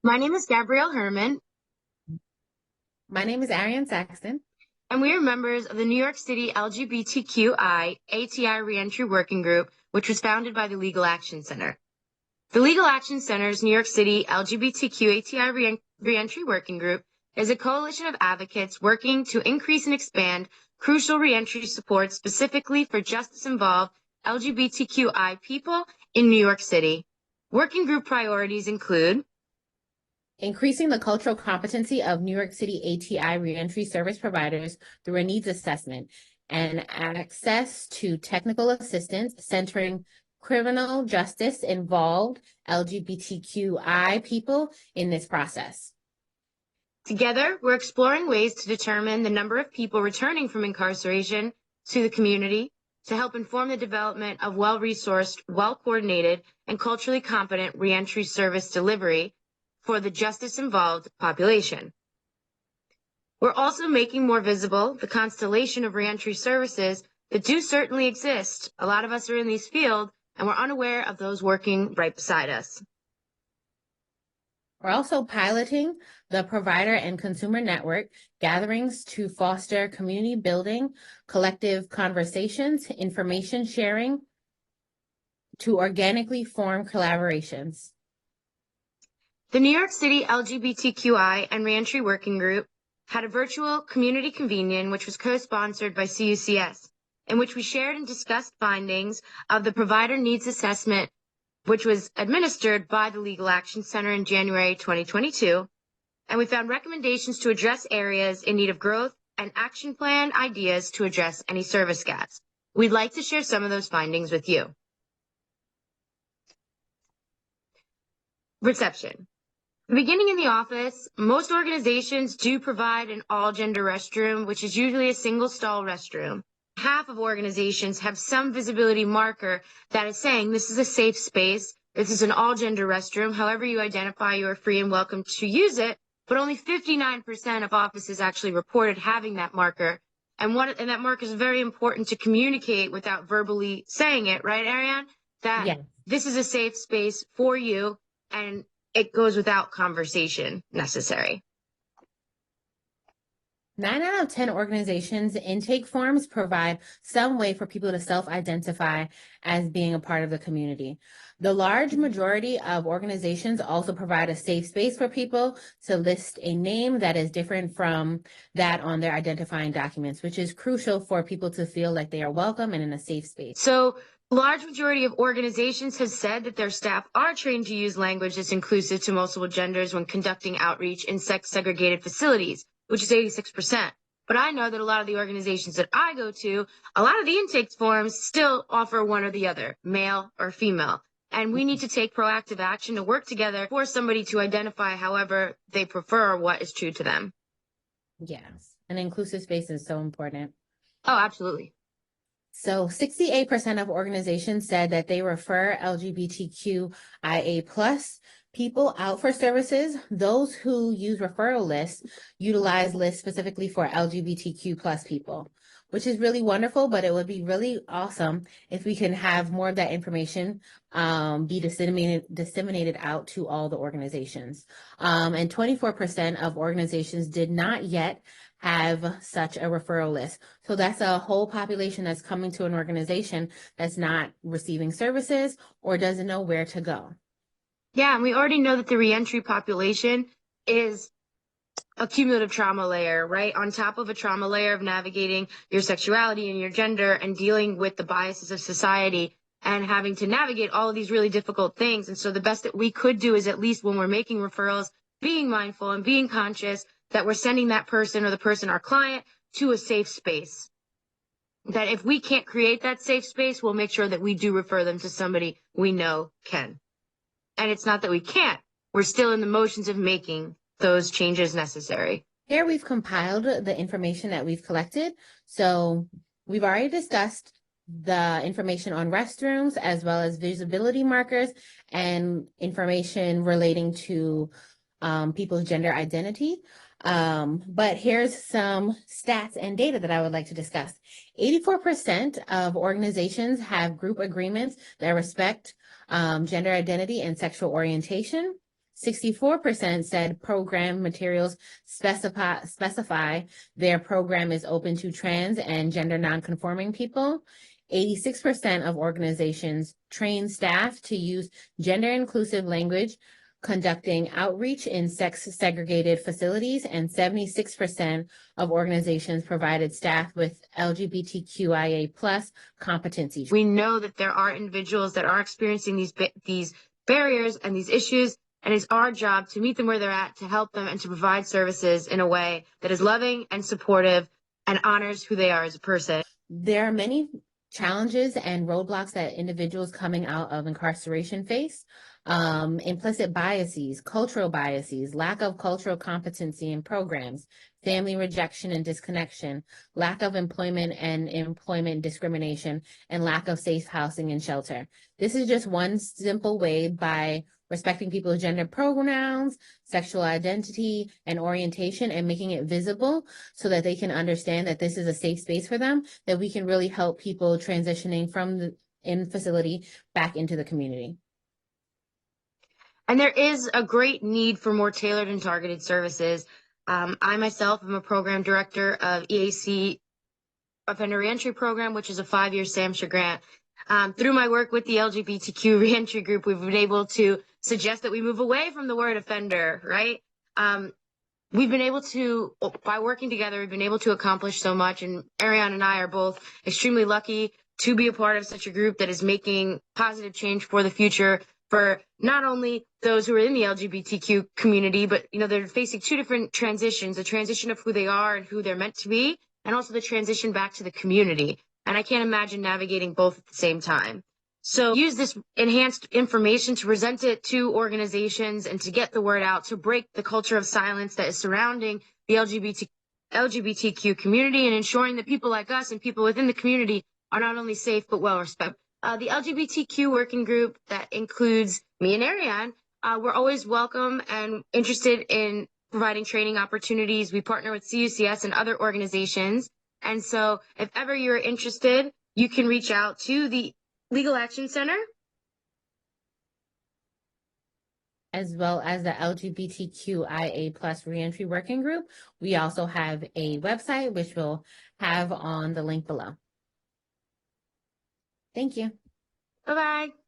My name is Gabrielle Herman, My name is Ariane Saxton. and we are members of the New York City LGBTQI ATI Reentry Working Group, which was founded by the Legal Action Center. The Legal Action Center's New York City LGBTQATI Reentry Working Group is a coalition of advocates working to increase and expand crucial reentry support specifically for justice-involved LGBTQI people in New York City. Working group priorities include Increasing the cultural competency of New York City ATI reentry service providers through a needs assessment and access to technical assistance centering criminal justice involved LGBTQI people in this process. Together, we're exploring ways to determine the number of people returning from incarceration to the community to help inform the development of well-resourced, well-coordinated, and culturally competent reentry service delivery for the justice-involved population. We're also making more visible the constellation of reentry services that do certainly exist. A lot of us are in these fields, and we're unaware of those working right beside us. We're also piloting the provider and consumer network gatherings to foster community building, collective conversations, information sharing, to organically form collaborations. The New York City LGBTQI and Reentry Working Group had a virtual community convenience, which was co-sponsored by CUCS, in which we shared and discussed findings of the provider needs assessment, which was administered by the Legal Action Center in January 2022, and we found recommendations to address areas in need of growth and action plan ideas to address any service gaps. We'd like to share some of those findings with you. Reception. Beginning in the office, most organizations do provide an all-gender restroom, which is usually a single-stall restroom. Half of organizations have some visibility marker that is saying this is a safe space, this is an all-gender restroom, however you identify, you are free and welcome to use it, but only 59% of offices actually reported having that marker. And that marker is very important to communicate without verbally saying it, right, Ariane? That Yes. This is a safe space for you, and it goes without conversation necessary. 9 out of 10 organizations' intake forms provide some way for people to self-identify as being a part of the community. The large majority of organizations also provide a safe space for people to list a name that is different from that on their identifying documents, which is crucial for people to feel like they are welcome and in a safe space. So the large majority of organizations have said that their staff are trained to use language that's inclusive to multiple genders when conducting outreach in sex-segregated facilities, which is 86%. But I know that a lot of the organizations that I go to, a lot of the intake forms still offer one or the other, male or female. And we need to take proactive action to work together for somebody to identify however they prefer what is true to them. Yes, an inclusive space is so important. Oh, absolutely. So 68% of organizations said that they refer LGBTQIA plus people out for services. Those who use referral lists utilize lists specifically for LGBTQ plus people, which is really wonderful, but it would be really awesome if we can have more of that information be disseminated out to all the organizations. And 24% of organizations did not yet have such a referral list. So that's a whole population that's coming to an organization that's not receiving services or doesn't know where to go. Yeah, and we already know that the reentry population is a cumulative trauma layer, right? On top of a trauma layer of navigating your sexuality and your gender and dealing with the biases of society and having to navigate all of these really difficult things. And so the best that we could do is, at least when we're making referrals, being mindful and being conscious that we're sending that person or the person, our client, to a safe space. That if we can't create that safe space, we'll make sure that we do refer them to somebody we know can. And it's not that we can't. We're still in the motions of making those changes necessary. Here we've compiled the information that we've collected. So we've already discussed the information on restrooms as well as visibility markers and information relating to people's gender identity. But here's some stats and data that I would like to discuss. 84% of organizations have group agreements that respect gender identity and sexual orientation. 64% said program materials specify their program is open to trans and gender nonconforming people. 86% of organizations train staff to use gender inclusive language, conducting outreach in sex segregated facilities, and 76% of organizations provided staff with LGBTQIA plus competency. We know that there are individuals that are experiencing these barriers and these issues, and it's our job to meet them where they're at, to help them, and to provide services in a way that is loving and supportive and honors who they are as a person. There are many challenges and roadblocks that individuals coming out of incarceration face. Implicit biases, cultural biases, lack of cultural competency in programs, family rejection and disconnection, lack of employment and employment discrimination, and lack of safe housing and shelter. This is just one simple way, by respecting people's gender pronouns, sexual identity, and orientation, and making it visible so that they can understand that this is a safe space for them, that we can really help people transitioning from the in facility back into the community. And there is a great need for more tailored and targeted services. I myself am a program director of EAC Offender Reentry Program, which is a 5-year SAMHSA grant. Through my work with the LGBTQ Reentry group, we've been able to suggest that we move away from the word offender, right? We've been able to, by working together, we've been able to accomplish so much. And Ariane and I are both extremely lucky to be a part of such a group that is making positive change for the future for not only those who are in the LGBTQ community, but they're facing two different transitions: the transition of who they are and who they're meant to be, and also the transition back to the community. And I can't imagine navigating both at the same time. So use this enhanced information to present it to organizations and to get the word out, to break the culture of silence that is surrounding the LGBTQ community, and ensuring that people like us and people within the community are not only safe but well respected. The LGBTQ working group that includes me and Ariane, we're always welcome and interested in providing training opportunities. We partner with CUCS and other organizations. And so if ever you're interested, you can reach out to the Legal Action Center, as well as the LGBTQIA plus reentry working group. We also have a website, which we'll have on the link below. Thank you. Bye-bye.